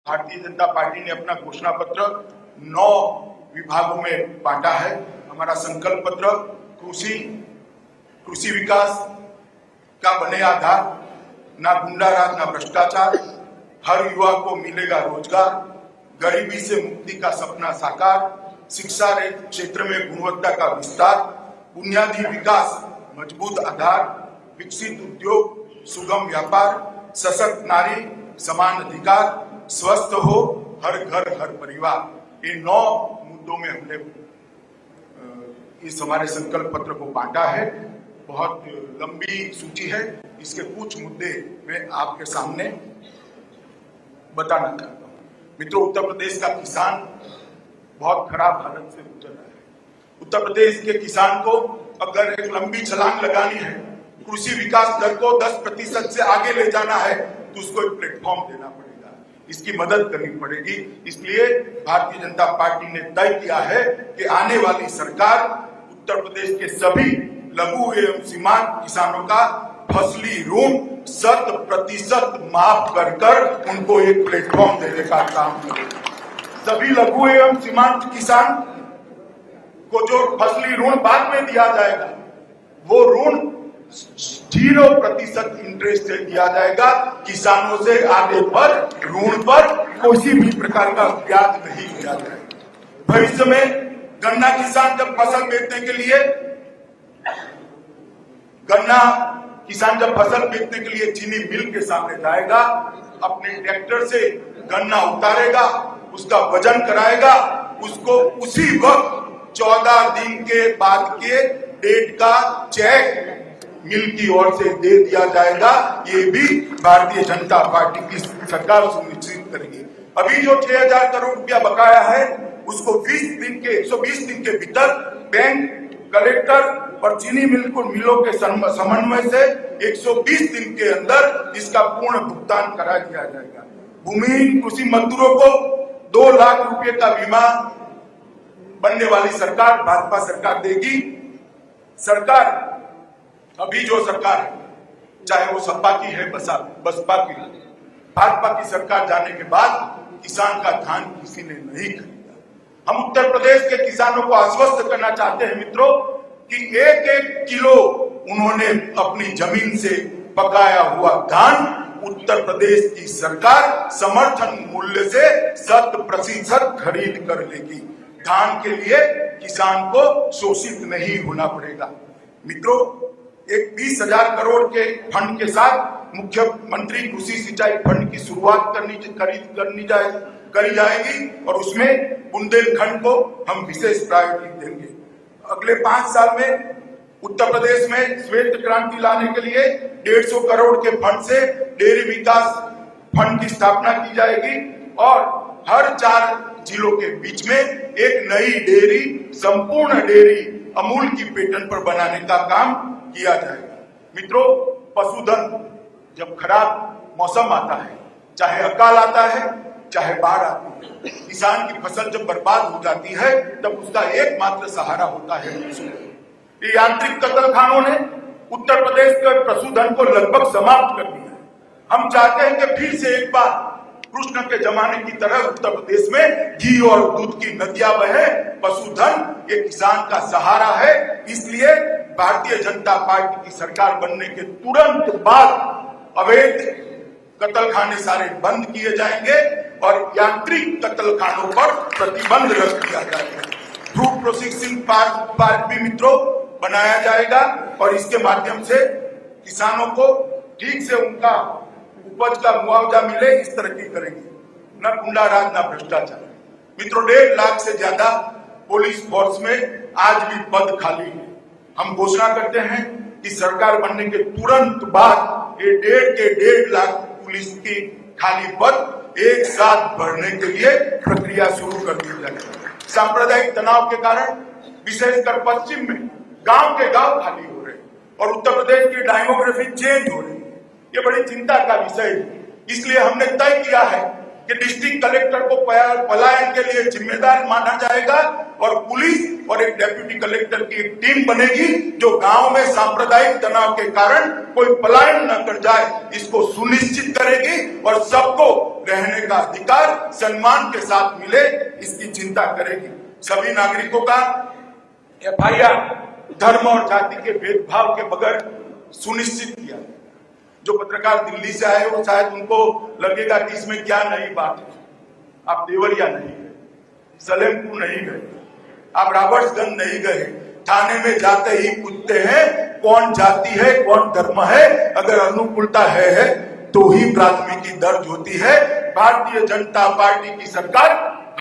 Bharatiya Janata party ने अपना घोषणा पत्र 9 विभागों में बांटा है। हमारा संकल्प पत्र कृषि विकास का बने आधार, ना गुंडाराज ना भ्रष्टाचार, हर युवा को मिलेगा रोजगार, गरीबी से मुक्ति का सपना साकार, शिक्षा क्षेत्र में गुणवत्ता का विस्तार, बुनियादी विकास मजबूत आधार, विकसित उद्योग सुगम व्यापार, सशक्त नारी समान अधिकार, स्वस्थ हो हर घर हर परिवार। इन 9 मुद्दों में हमने इस हमारे संकल्प पत्र को बांटा है। बहुत लंबी सूची है, इसके कुछ मुद्दे मैं आपके सामने बताना चाहता हूँ। मित्रों, उत्तर प्रदेश का किसान बहुत खराब हालत से गुजर रहा है। उत्तर प्रदेश के किसान को अगर एक लंबी छलांग लगानी है, कृषि विकास दर को 10% से आगे ले जाना है, तो उसको एक प्लेटफॉर्म देना पड़ेगा, इसकी मदद करनी पड़ेगी। इसलिए भारतीय जनता पार्टी ने तय किया है कि आने वाली सरकार उत्तर प्रदेश के सभी लघु एवं सीमांत किसानों का फसली ऋण 100% माफ कर उनको एक प्लेटफॉर्म देने का काम करेगी। सभी लघु एवं सीमांत किसान को जो फसली ऋण बाद में दिया जाएगा, वो ऋण 0% इंटरेस्ट से दिया जाएगा। किसानों से आगे पर ऋण पर किसी भी प्रकार का ब्याज नहीं दिया जाएगा। भविष्य में गन्ना किसान जब फसल बेचने के लिए चीनी मिल के सामने जाएगा, अपने ट्रैक्टर से गन्ना उतारेगा, उसका वजन कराएगा, उसको उसी वक्त 14 दिन के बाद के डेट का चेक मिल की ओर से दे दिया जाएगा। ये भी भारतीय जनता पार्टी की सरकार सुनिश्चित करेगी। अभी जो 6000 करोड़ रुपया बकाया है, उसको 120 दिन के भीतर बैंक, कलेक्टर और चीनी मिलों के समन्वय से 120 दिन के अंदर इसका पूर्ण भुगतान करा दिया जाएगा। भूमिहीन कृषि मजदूरों को 2 लाख रुपए का बीमा बनने वाली सरकार भाजपा सरकार देगी। सरकार अभी जो सरकार है, चाहे वो सपा की है बसपा की, भाजपा की सरकार जाने के बाद किसान का धान किसी ने नहीं खरीदा। हम उत्तर प्रदेश के किसानों को आश्वस्त करना चाहते हैं मित्रों कि 1-1 किलो उन्होंने अपनी जमीन से पकाया हुआ धान उत्तर प्रदेश की सरकार समर्थन मूल्य से 100% खरीद कर लेगी। धान के लिए किसान को शोषित नहीं होना पड़ेगा। मित्रों, एक 20,000 करोड़ के फंड के साथ मुख्यमंत्री कृषि सिंचाई फंड की शुरुआत करी जाएगी और उसमें बुंदेलखंड को हम विशेष प्रायोरिटी देंगे। अगले 5 साल में उत्तर प्रदेश में श्वेत क्रांति लाने के लिए 150 करोड़ के फंड से डेयरी विकास फंड की स्थापना की जाएगी और हर 4 जिलों के बीच में एक नई डेयरी, संपूर्ण डेयरी अमूल की पेटर्न पर बनाने का काम किया जाएगा। मित्रों, पशुधन जब खराब मौसम आता है, चाहे अकाल आता है, चाहे बाढ़ आती है, किसान की फसल जब बर्बाद हो जाती है, तब उसका एकमात्र सहारा होता है पशु। ये यांत्रिक कत्लखानों ने उत्तर प्रदेश के पशुधन को लगभग समाप्त कर दिया है। हम चाहते हैं कि फिर से एक बार कृष्ण के जमाने की तरह उत्तर प्रदेश में घी और दूध की नदियां बहे। पशुधन ये किसान का सहारा है। इसलिए भारतीय जनता पार्टी की सरकार बनने के तुरंत बाद अवैध कत्लखाने सारे बंद किए जाएंगे और यांत्रिक कत्लखानों पर प्रतिबंध रख दिया जाएगा। फूड प्रोसेसिंग पार्क भी मित्रों बनाया जाएगा और इसके माध्यम से किसानों को ठीक से उनका उपज का मुआवजा मिले, इस तरक्की करेंगे। न गुंडाराज न भ्रष्टाचार। मित्रों, 1.5 लाख से ज्यादा पुलिस फोर्स में आज भी पद खाली है। हम घोषणा करते हैं कि सरकार बनने के तुरंत बाद ये 1.5 लाख पुलिस की खाली पद एक साथ भरने के लिए प्रक्रिया शुरू कर दी जाएगी। सांप्रदायिक तनाव के कारण विशेषकर पश्चिम में गांव के गांव खाली हो रहे और उत्तर प्रदेश की डेमोग्राफी चेंज हो रही है। ये बड़ी चिंता का विषय है। इसलिए हमने तय किया है कि डिस्ट्रिक्ट कलेक्टर को पलायन के लिए जिम्मेदार माना जाएगा और पुलिस और एक डेप्यूटी कलेक्टर की एक टीम बनेगी जो गांव में सांप्रदायिक तनाव के कारण कोई पलायन न कर जाए इसको सुनिश्चित करेगी और सबको रहने का अधिकार सम्मान के साथ मिले इसकी चिंता करेगी। सभी नागरिकों का एफआईआर धर्म और जाति के भेदभाव के बगैर सुनिश्चित किया। जो पत्रकार दिल्ली से आए वो शायद उनको लगेगा कि इसमें क्या नई बात है। आप देवरिया नहीं गए, सलेमपुर नहीं गए, आप रॉबर्ट्सगंज नहीं गए, थाने में जाते ही पूछते हैं कौन जाति है कौन धर्म है, अगर अनुकूलता है तो ही प्राथमिकी दर्ज होती है। भारतीय जनता पार्टी की सरकार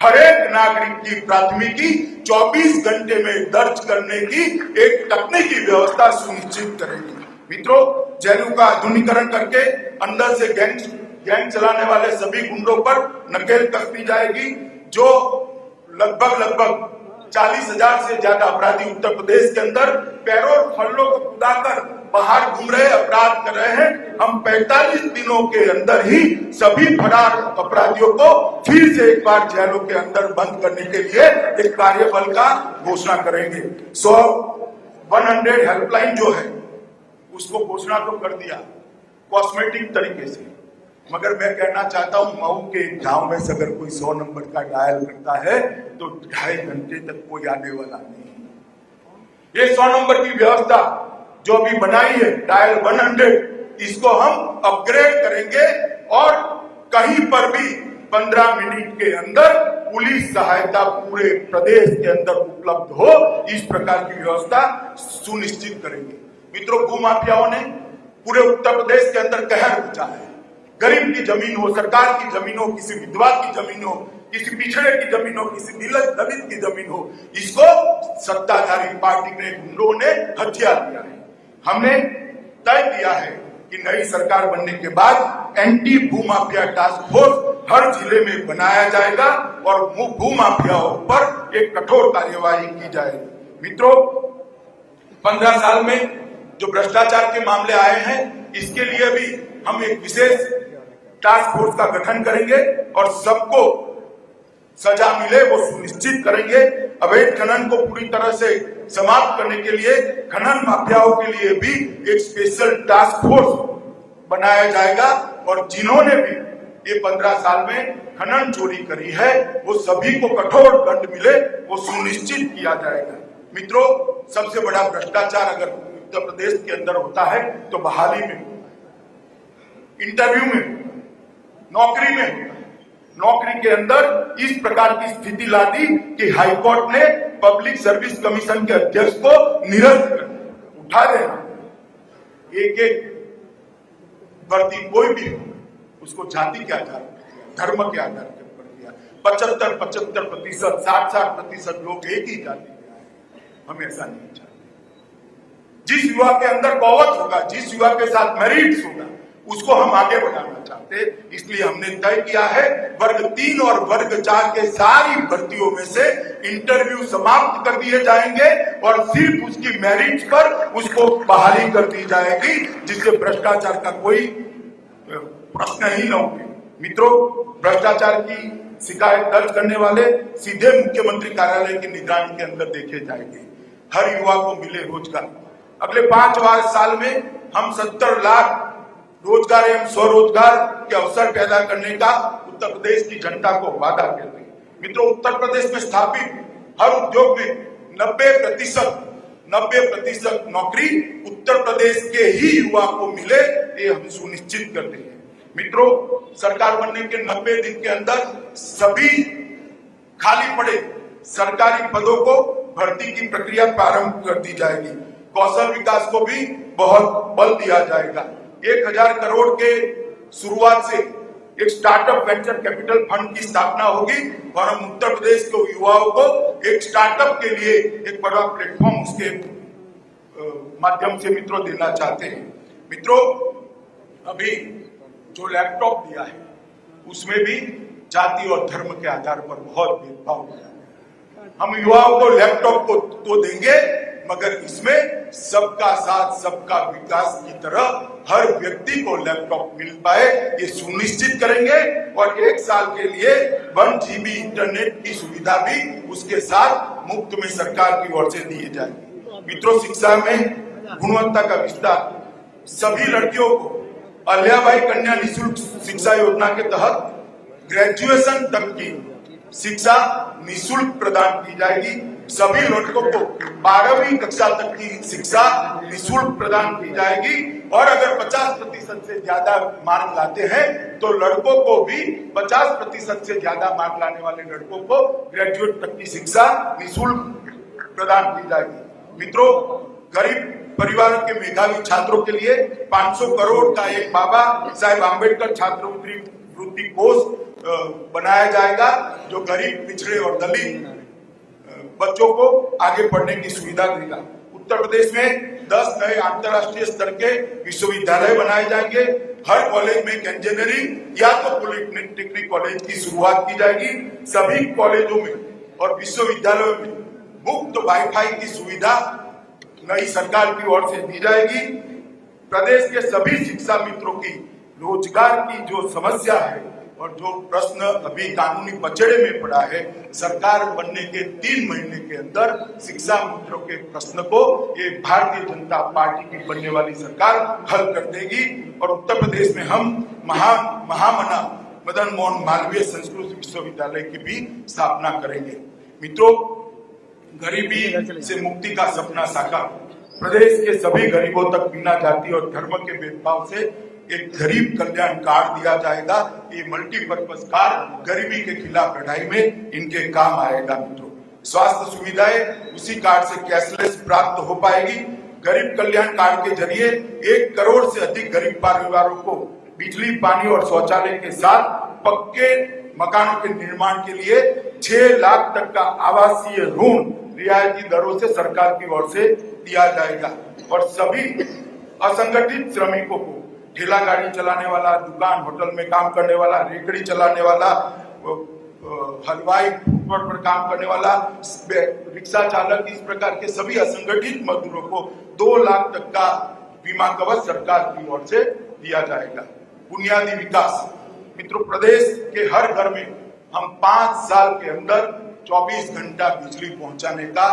हर एक नागरिक की प्राथमिकी 24 घंटे में दर्ज करने की एक तकनीकी व्यवस्था सुनिश्चित करेगी। मित्रों, जेलों का आधुनिकीकरण करके अंदर से गैंग चलाने वाले सभी गुंडों पर नकेल कसती जाएगी। जो लगभग 40,000 से ज्यादा अपराधी उत्तर प्रदेश के अंदर पैरों फलों को कुदाकर बाहर घूम रहे अपराध कर रहे हैं, हम 45 दिनों के अंदर ही सभी फरार अपराधियों को फिर से एक बार जेलों के अंदर बंद करने के लिए एक कार्यबल का घोषणा करेंगे। 100 हेल्पलाइन जो है उसको घोषणा तो कर दिया कॉस्मेटिक तरीके से, मगर मैं कहना चाहता हूं मऊ के गांव में से अगर कोई 100 नंबर का डायल करता है तो 2.5 घंटे तक कोई आने वाला नहीं। ये 100 नंबर की व्यवस्था जो अभी बनाई है डायल 100, इसको हम अपग्रेड करेंगे और कहीं पर भी 15 मिनट के अंदर पुलिस सहायता पूरे प्रदेश के अंदर उपलब्ध हो, इस प्रकार की व्यवस्था सुनिश्चित करेंगे। मित्रों, भूमाफियाओं ने पूरे उत्तर प्रदेश के अंदर कहर मचा है। गरीब की जमीन हो, सरकार की जमीन हो, किसी विधवा की जमीन हो, किसी पिछड़े की जमीन हो, किसी दलित की जमीन हो, इसको सत्ताधारी पार्टी के गुंडों ने हथिया दिया है। हमने तय किया है कि नई सरकार बनने के बाद एंटी भूमाफिया टास्क फोर्स हर जिले में बनाया जाएगा और भूमाफियाओं पर एक कठोर कार्यवाही की जाएगी। मित्रों, 15 साल में जो भ्रष्टाचार के मामले आए हैं, इसके लिए भी हम एक विशेष टास्क फोर्स का गठन करेंगे और सबको सजा मिले वो सुनिश्चित करेंगे। अवैध खनन को पूरी तरह से समाप्त करने के लिए खनन माफियाओं के लिए भी एक स्पेशल टास्क फोर्स बनाया जाएगा और जिन्होंने भी ये 15 साल में खनन चोरी करी है वो सभी को कठोर दंड मिले वो सुनिश्चित किया जाएगा। मित्रों, सबसे बड़ा भ्रष्टाचार अगर उत्तर प्रदेश के अंदर होता है तो बहाली में, इंटरव्यू में, नौकरी में, नौकरी के अंदर इस प्रकार की स्थिति ला दी कि हाईकोर्ट ने पब्लिक सर्विस कमीशन के अध्यक्ष को निरस्त कर दिया। उठा देना, एक भर्ती कोई भी हो उसको जाति के आधार पर, धर्म के आधार पर दिया। 75-75%, 60% लोग एक ही जाति के आए। हम ऐसा नहीं चाहते। जिस युवा के अंदर कौवत होगा, जिस युवा के साथ मेरिट्स होगा, उसको हम आगे बढ़ाना चाहते हैं। इसलिए हमने तय किया है वर्ग 3 और वर्ग 4 के सारी भर्तियों में से इंटरव्यू समाप्त कर दिए जाएंगे और सिर्फ उसकी मेरिट्स पर उसको बहाली कर दी जाएगी, जिससे भ्रष्टाचार का कोई प्रश्न ही न होगा। मित्रों, भ्रष्टाचार की शिकायत दर्ज करने वाले सीधे मुख्यमंत्री कार्यालय की निगरानी के अंदर देखे जाएंगे। हर युवा को मिले रोजगार। अगले 5 साल में हम 70 लाख रोजगार एवं स्वरोजगार के अवसर पैदा करने का उत्तर प्रदेश की जनता को वादा करते हैं। मित्रों, उत्तर प्रदेश में स्थापित हर उद्योग में 90% नौकरी उत्तर प्रदेश के ही युवा को मिले, ये हम सुनिश्चित करते हैं। मित्रों, सरकार बनने के 90 दिन के अंदर सभी खाली पड़े सरकारी पदों को भर्ती की प्रक्रिया प्रारंभ कर दी जाएगी। कौशल विकास को भी बहुत बल दिया जाएगा। 1000 करोड़ के शुरुआत से एक स्टार्टअप वेंचर कैपिटल फंड की स्थापना होगी और हम उत्तर प्रदेश के युवाओं को एक स्टार्टअप के लिए एक बड़ा प्लेटफॉर्म उसके माध्यम से मित्रों देना चाहते हैं। मित्रों, अभी जो लैपटॉप दिया है उसमें भी जाति और धर्म के आधार पर बहुत भेदभाव किया है। हम युवाओं को लैपटॉप को तो देंगे, मगर इसमें सबका साथ सबका विकास की तरह हर व्यक्ति को लैपटॉप मिल पाए, ये सुनिश्चित करेंगे। और 1 साल के लिए 1 GB इंटरनेट की सुविधा भी उसके साथ मुफ्त में सरकार की ओर से दी जाएगी। मित्रों, शिक्षा में गुणवत्ता का विस्तार, सभी लड़कियों को अहिल्याबाई कन्या निःशुल्क शिक्षा योजना के तहत ग्रेजुएशन तक की शिक्षा निःशुल्क प्रदान की जाएगी। सभी लड़कों को 12वीं कक्षा तक की शिक्षा निःशुल्क प्रदान की जाएगी। और अगर 50% से ज्यादा मार्क लाते हैं तो लड़कों को भी 50% से ज्यादा मार्क लाने वाले लड़कों को ग्रेजुएट तक की शिक्षा निःशुल्क प्रदान की जाएगी। मित्रों, गरीब परिवारों के मेधावी छात्रों के लिए 500 करोड़ का एक बाबा साहेब आम्बेडकर छात्रवृत्ति कोष बनाया जाएगा, जो गरीब, पिछड़े और दलित बच्चों को आगे पढ़ने की सुविधा देगा। उत्तर प्रदेश में 10 नए अंतर्राष्ट्रीय स्तर के विश्वविद्यालय बनाए जाएंगे। हर कॉलेज में इंजीनियरिंग या तो पॉलिटेक्निक कॉलेज की शुरुआत की जाएगी। सभी कॉलेजों में और विश्वविद्यालयों में मुफ्त वाईफाई की सुविधा नई सरकार की ओर से दी जाएगी। प्रदेश के सभी शिक्षा मित्रों की रोजगार की जो समस्या है और जो प्रश्न अभी कानूनी पचड़े में पड़ा है, सरकार बनने के 3 महीने के अंदर शिक्षा मित्रों के प्रश्न को ये भारतीय जनता पार्टी की बनने वाली सरकार हल कर देगी। और उत्तर प्रदेश में हम महामना मदन मोहन मालवीय संस्कृत विश्वविद्यालय की भी स्थापना करेंगे। मित्रों, गरीबी से मुक्ति का सपना साकार, प्रदेश के सभी गरीबों तक बिना जाति और धर्म के भेदभाव से एक गरीब कल्याण कार्ड दिया जाएगा। ये मल्टीपर्पज कार्ड गरीबी के खिलाफ लड़ाई में इनके काम आएगा। मित्रों, स्वास्थ्य सुविधाएं उसी कार्ड से कैशलेस प्राप्त हो पाएगी। गरीब कल्याण कार्ड के जरिए 1 करोड़ से अधिक गरीब परिवारों को बिजली, पानी और शौचालय के साथ पक्के मकानों के निर्माण के लिए 6 लाख तक का आवासीय ऋण रियायती दरों से सरकार की ओर से दिया जाएगा। और सभी असंगठित श्रमिकों को, ठेला गाड़ी चलाने वाला, दुकान होटल में काम करने वाला, रेकड़ी चलाने वाला, हलवाई पर काम करने वाला, रिक्शा चालक, इस प्रकार के सभी असंगठित मजदूरों को 2 लाख तक का बीमा कवच सरकार की ओर से दिया जाएगा। बुनियादी विकास, मित्रों, प्रदेश के हर घर में हम 5 साल के अंदर 24 घंटा बिजली पहुंचाने का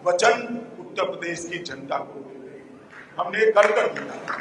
वचन उत्तर प्रदेश की जनता को दे रहे हैं। हमने कर दिया।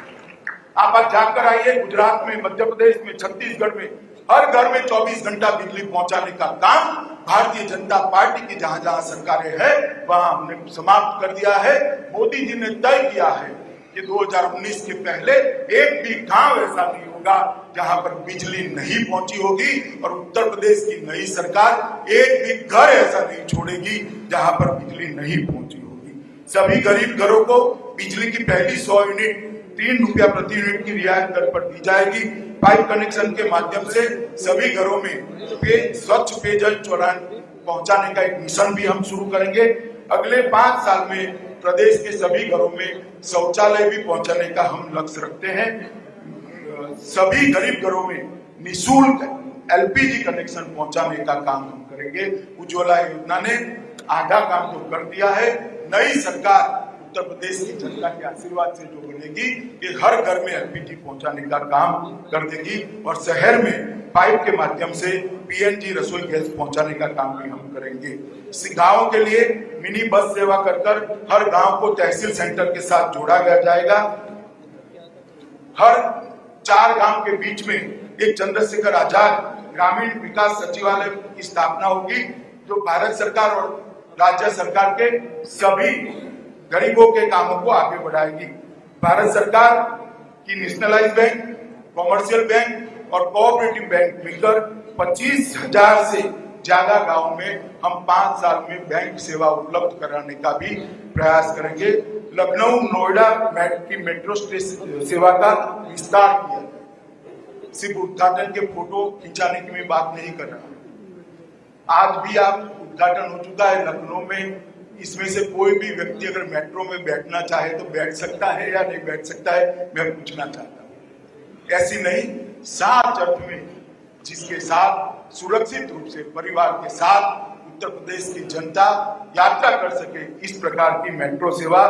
आप आज जाकर आइए, गुजरात में, मध्य प्रदेश में, छत्तीसगढ़ में हर घर में 24 घंटा बिजली पहुंचाने का काम भारतीय जनता पार्टी की जहां जहां सरकारें हैं वहां हमने समाप्त कर दिया है। मोदी जी ने तय किया है कि 2019 के पहले एक भी गांव ऐसा नहीं होगा जहां पर बिजली नहीं पहुंची होगी। और उत्तर प्रदेश की नई सरकार एक भी घर ऐसा नहीं छोड़ेगी जहां पर बिजली नहीं पहुंची होगी। सभी गरीब घरों को बिजली की पहली 100 यूनिट 3 रुपया प्रति यूनिट की रियायत दर पर दी जाएगी। पाइप कनेक्शन के माध्यम से सभी घरों में स्वच्छ पेयजल पहुंचाने का एक मिशन भी हम शुरू करेंगे। अगले 5 साल में प्रदेश के सभी घरों में शौचालय भी पहुंचाने का हम लक्ष्य रखते हैं। सभी गरीब घरों में निःशुल्क LPG कनेक्शन पहुंचाने का काम हम करेंगे। उज्ज्वला योजना ने आधा काम तो कर दिया है। नई सरकार उत्तर प्रदेश की जनता के आशीर्वाद से जो बनेगी, ये हर घर में LPG पहुंचाने का काम कर देगी। और शहर में पाइप के माध्यम से PNG रसोई गैस पहुंचाने का काम भी हम करेंगे। गाँव के लिए मिनी बस सेवा कर हर गांव को तहसील सेंटर के साथ जोड़ा जाएगा। हर 4 गांव के बीच में एक चंद्रशेखर आजाद ग्रामीण विकास सचिवालय की स्थापना होगी, जो भारत सरकार और राज्य सरकार के सभी गरीबों के कामों को आगे बढ़ाएगी। भारत सरकार की नेशनलाइज बैंक, कॉमर्शियल बैंक और कोऑपरेटिव बैंक मिलकर 25,000 से ज्यादा गांव में हम 5 साल में बैंक सेवा उपलब्ध कराने का भी प्रयास करेंगे। लखनऊ, नोएडा की मेट्रो स्टेशन सेवा का विस्तार किया। सिर्फ उद्घाटन के फोटो खिंचाने की मैं बात नहीं कर रहा। आज भी आप उद्घाटन हो चुका है लखनऊ में। इसमें से कोई भी व्यक्ति अगर मेट्रो में बैठना चाहे तो बैठ सकता है या नहीं बैठ सकता है, मैं पूछना चाहता हूँ। ऐसी नहीं, 7 अर्थ में जिसके साथ सुरक्षित रूप से परिवार के साथ उत्तर प्रदेश की जनता यात्रा कर सके, इस प्रकार की मेट्रो सेवा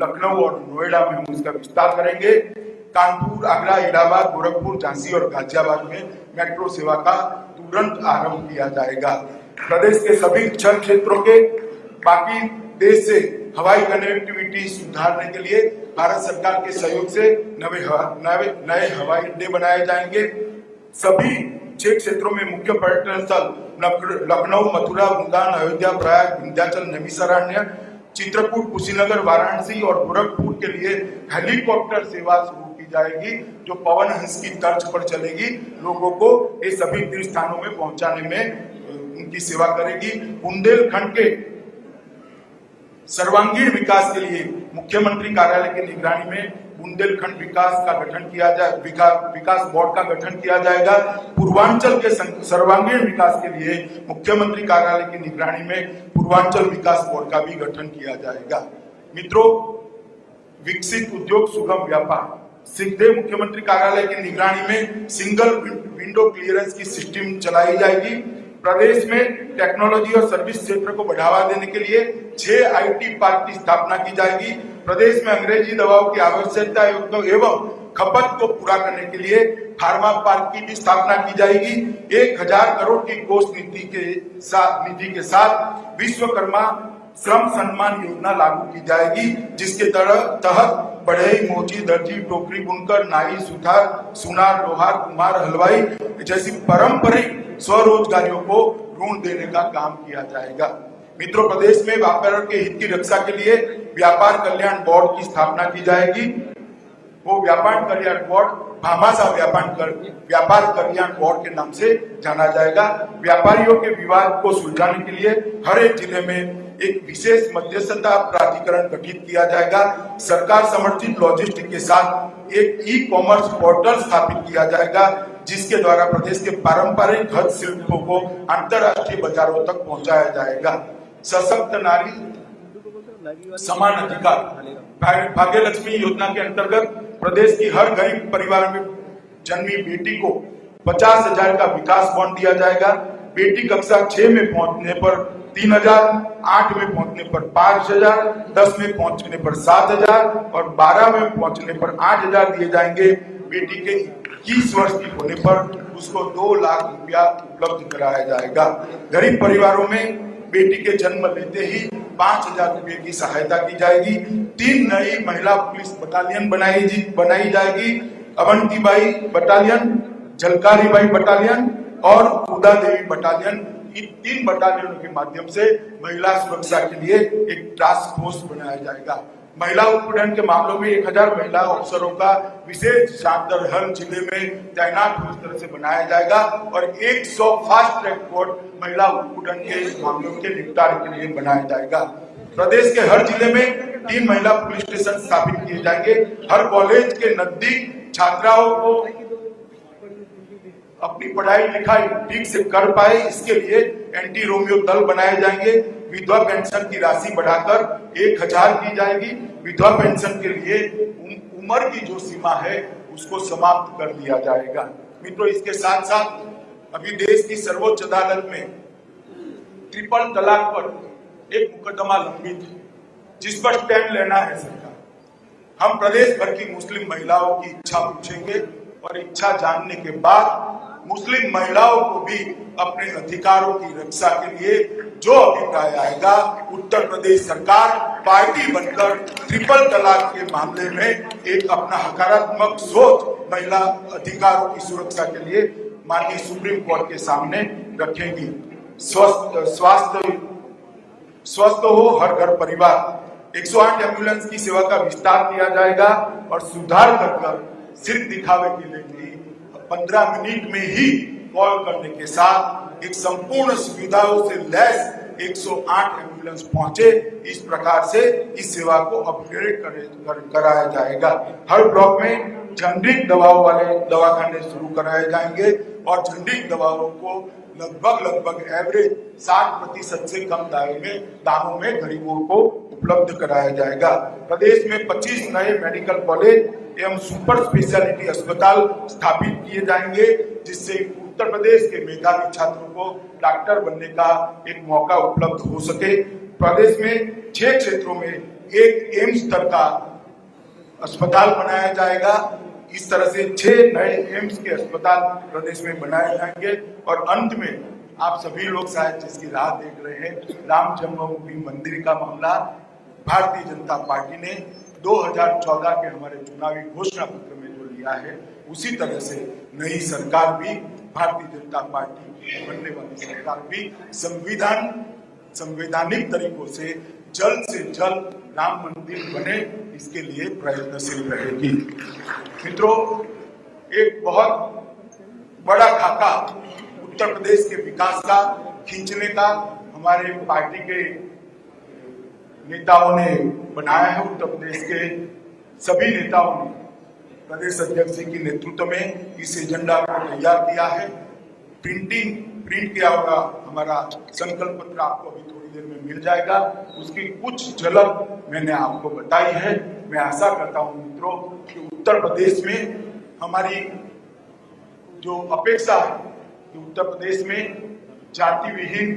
लखनऊ और नोएडा में हम उसका विस्तार करेंगे। कानपुर, आगरा, इलाहाबाद, गोरखपुर, झांसी और गाजियाबाद में मेट्रो सेवा का तुरंत आरंभ किया जाएगा। प्रदेश के सभी 6 क्षेत्रों के बाकी देश से हवाई कनेक्टिविटी सुधारने के लिए भारत सरकार के सहयोग से नए हवाई अड्डे बनाए जाएंगे। सभी 6 क्षेत्रों में मुख्य पर्यटन स्थल लखनऊ, मथुरा, वृंदावन, अयोध्या, प्रयाग, विंध्याचल, नैमिषारण्य, चित्रकूट, कुशीनगर, वाराणसी और गोरखपुर के लिए हेलीकॉप्टर सेवा शुरू की जाएगी, जो पवन हंस की तर्ज पर चलेगी। लोगों को ये सभी तीर्थ स्थानों में पहुंचाने में उनकी सेवा करेगी। बुंदेलखंड के सर्वांगीण विकास के लिए मुख्यमंत्री कार्यालय की निगरानी में बुंदेलखंड विकास का गठन किया जाए, विकास बोर्ड का गठन किया जाएगा। पूर्वांचल के सर्वांगीण विकास के लिए मुख्यमंत्री कार्यालय की निगरानी में पूर्वांचल विकास बोर्ड का भी गठन किया जाएगा। मित्रों, विकसित उद्योग सुगम व्यापार, सीधे मुख्यमंत्री कार्यालय की निगरानी में सिंगल विंडो क्लियरेंस की सिस्टम चलाई जाएगी। प्रदेश में टेक्नोलॉजी और सर्विस क्षेत्र को बढ़ावा देने के लिए 6 आईटी पार्क की स्थापना की जाएगी। प्रदेश में अंग्रेजी दवाओं की आवश्यकता एवं खपत को पूरा करने के लिए फार्मा पार्क की भी स्थापना की जाएगी। 1000 करोड़ की कोष निधि के साथ विश्वकर्मा श्रम सम्मान योजना लागू की जाएगी, जिसके तहत बढ़ई, मोची, दर्जी, टोकरी बुनकर, नाई, सुथार, सुनार, लोहार, कुम्हार, हलवाई जैसी पारंपरिक स्वरोजगारियों को ऋण देने का काम किया जाएगा। मित्रों, प्रदेश में व्यापार के हित की रक्षा के लिए व्यापार कल्याण बोर्ड की स्थापना की जाएगी। वो व्यापार कल्याण बोर्ड भामाशाह व्यापार कल्याण बोर्ड के नाम से जाना जाएगा। व्यापारियों के विवाद को सुलझाने के लिए हर एक जिले में एक विशेष मध्यस्थता प्राधिकरण गठित किया जाएगा। सरकार समर्थित लॉजिस्टिक के साथ एक ई कॉमर्स पोर्टल स्थापित किया जाएगा, जिसके द्वारा प्रदेश के पारंपरिक हस्तशिल्पों को अंतरराष्ट्रीय बाजारों तक पहुंचाया जाएगा। सशक्त नारी समान अधिकार भाग्य लक्ष्मी योजना के अंतर्गत प्रदेश की हर गरीब परिवार में जन्मी बेटी को 50,000 का विकास बॉन्ड दिया जाएगा। बेटी कक्षा 6 में पहुंचने पर 3,000, 8 में पहुंचने पर 5,000, 10 में पहुंचने पर 7,000 और 12 में पहुंचने पर 8,000 दिए जाएंगे। बेटी के 21 वर्ष की होने पर उसको 2 लाख रुपया उपलब्ध कराया जाएगा। गरीब परिवारों में बेटी के जन्म लेते ही 5,000 रुपए की सहायता की जाएगी। 3 नई महिला पुलिस बटालियन बनाई जाएगी। अवंतीबाई बटालियन, झलकारीबाई बटालियन और उदा देवी बटालियन। इन 3 बटालियनों के माध्यम से महिला सुरक्षा के लिए एक टास्क फोर्स बनाया जाएगा। महिला उत्पीड़न के मामलों में 1000 महिला अफसरों का विशेष चार्टर हर जिले में तैनात इस तरह से बनाया जाएगा और 100 फास्ट ट्रैक कोर्ट महिला उत्पीड़न के मामलों के निपटारे के लिए बनाया जाएगा। प्रदेश के हर जिले में 3 महिला पुलिस स्टेशन स्थापित किए जाएंगे। हर कॉलेज के नजदीक छात्राओं को अपनी पढ़ाई लिखाई ठीक से कर पाए, इसके लिए एंटी रोमियो दल बनाए जाएंगे। विधवा पेंशन की राशि बढ़ाकर 1,000 की जाएगी। विधवा पेंशन के लिए उम्र की जो सीमा है उसको समाप्त कर दिया जाएगा। मित्रों, इसके साथ साथ अभी देश की सर्वोच्च अदालत में ट्रिपल तलाक पर एक मुकदमा लंबित है, जिस पर स्टैंड लेना है सरकार। हम प्रदेश भर की मुस्लिम महिलाओं की इच्छा पूछेंगे और इच्छा जानने के बाद मुस्लिम महिलाओं को भी अपने अधिकारों की रक्षा के लिए जो अभिप्राय आएगा, उत्तर प्रदेश सरकार पार्टी बनकर ट्रिपल तलाक के मामले में एक अपना सकारात्मक सोच महिला अधिकारों की सुरक्षा के लिए माननीय सुप्रीम कोर्ट के सामने रखेगी। स्वस्थ हो हर घर परिवार। 108 एम्बुलेंस की सेवा का विस्तार किया जाएगा और सुधार कर सिर्फ दिखावे के लिए 15 मिनट में ही कॉल करने के साथ एक संपूर्ण सुविधाओं से लैस 108 एम्बुलेंस पहुंचे। इस प्रकार से इस सेवा को अपग्रेड कराया जाएगा। हर ब्लॉक में जेनरिक दवाओं वाले दवाखाने शुरू कराए जाएंगे और जेनरिक दवाओं को लगभग एवरेज 60% से कम दामों में गरीबों को उपलब्ध कराया जाएगा। प्रदेश में 25 नए मेडिकल कॉलेज एवं सुपर स्पेशलिटी अस्पताल स्थापित किए जाएंगे, जिससे उत्तर प्रदेश के मेधावी छात्रों को डॉक्टर बनने का एक मौका उपलब्ध हो सके। प्रदेश में 6 क्षेत्रों में एक एम्स स्तर का अस्पताल बनाया जाएगा। इस तरह से 6 नए एम्स के अस्पताल प्रदेश में बनाए जाएंगे। और अंत में आप सभी लोग शायद जिसकी राह देख रहे हैं, राम जन्मभूमि मंदिर का मामला भारतीय जनता पार्टी ने 2014 के हमारे चुनावी घोषणा पत्र में जो लिया है, उसी तरह से नई सरकार भी, भारतीय जनता पार्टी बनने वाली सरकार भी संवैधानिक तरीकों से जल्द राम मंदिर बने, इसके लिए प्रयत्नशील रहेगी। मित्रों, एक बहुत बड़ा खाका उत्तर प्रदेश के विकास का खींचने का हमारे पार्टी के नेताओं ने बनाया है। उत्तर प्रदेश के सभी नेताओं ने प्रदेश अध्यक्ष जी के नेतृत्व में इस एजेंडा को तैयार किया है। प्रिंट किया होगा हमारा संकल्प पत्र, आपको अभी थोड़ी देर में मिल जाएगा। उसकी कुछ झलक मैंने आपको बताई है। मैं आशा करता हूं मित्रों कि उत्तर प्रदेश में हमारी जो अपेक्षा है कि उत्तर प्रदेश में जाति विहीन,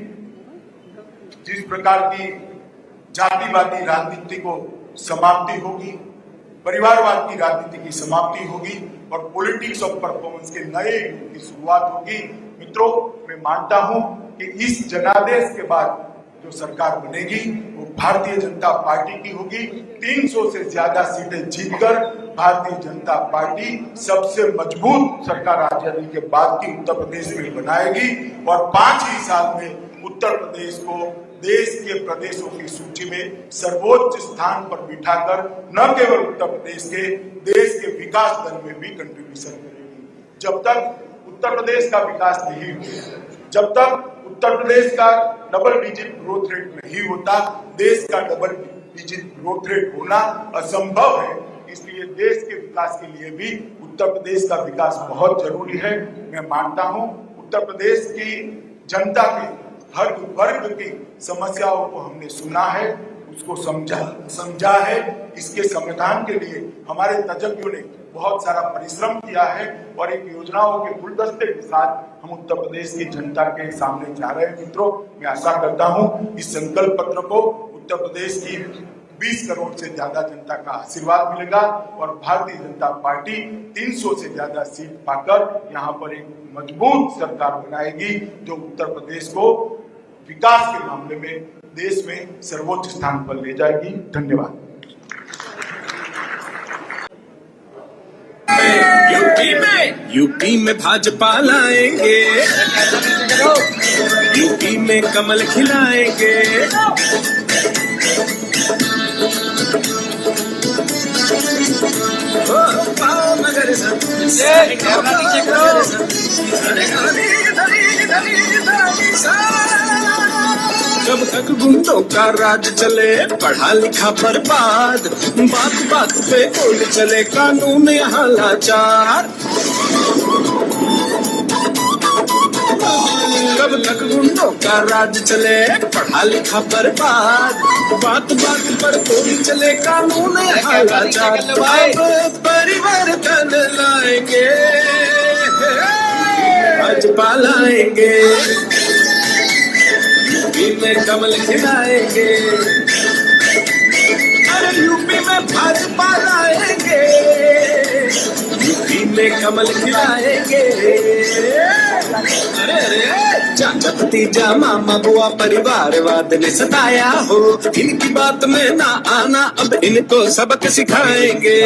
जिस प्रकार की जातिवादी राजनीति को समाप्ति होगी, परिवारवाद की राजनीति की समाप्ति होगी और पॉलिटिक्स ऑफ परफॉर्मेंस के नए युग की शुरुआत होगी। मित्रों, मैं मानता हूं कि इस जनादेश के बाद जो सरकार बनेगी वो भारतीय जनता पार्टी की होगी। 300 से ज्यादा सीटें जीतकर भारतीय जनता पार्टी सबसे मजबूत सरकार आजादी के बाद की उत्तर प्रदेश में बनाएगी और 5 ही साल में उत्तर प्रदेश को देश के प्रदेशों की सूची में सर्वोच्च स्थान पर बिठाकर न केवल उत्तर प्रदेश के, देश के विकास दर में भी कंट्रीब्यूशन करेगी। जब तक उत्तर प्रदेश का विकास नहीं होगा, जब तक उत्तर प्रदेश का डबल डिजिट ग्रोथ रेट नहीं होता, देश का डबल डिजिट ग्रोथ रेट होना असंभव है। इसलिए देश के विकास के लिए भी उत्तर प्रदेश का विकास बहुत जरूरी है। मैं मानता हूं उत्तर प्रदेश की जनता के हर वर्ग की समस्याओं को हमने सुना है, उसको समझा है। इसके समाधान के लिए हमारे तज्ञों ने बहुत सारा परिश्रम किया है और एक योजनाओं के गुलदस्ते के साथ हम उत्तर प्रदेश की जनता के सामने जा रहे हैं। मित्रों, मैं आशा करता हूं इस संकल्प पत्र को उत्तर प्रदेश की 20 करोड़ से ज्यादा जनता का आशीर्वाद मिलेगा और भारतीय जनता पार्टी 300 से ज्यादा सीट पाकर यहाँ पर एक मजबूत सरकार बनाएगी जो उत्तर प्रदेश को विकास के मामले में देश में सर्वोच्च स्थान पर ले जाएगी। धन्यवाद। यूपी में भाजपा लाएंगे, यूपी में कमल खिलाएंगे, कब तक गुंडों का राज चले, पढ़ा लिखा बर्बाद, बात बात पे गोली चले, कानून यहाँ लाचार। कब तक गुंडों का राज चले, पढ़ा लिखा बर्बाद, बात बात पर गोली चले, कानून यहाँ लाचार। अब परिवर्तन लाएंगे, भाजपा लाएंगे, यूपी में कमल खिलाएंगे, अरे यूपी में भाजपा लाएंगे, यूपी में कमल खिलाएंगे। अरे अरे चाचा भतीजा मामा बुआ परिवारवाद ने सताया हो, इनकी बात में ना आना, अब इनको सबक सिखाएंगे।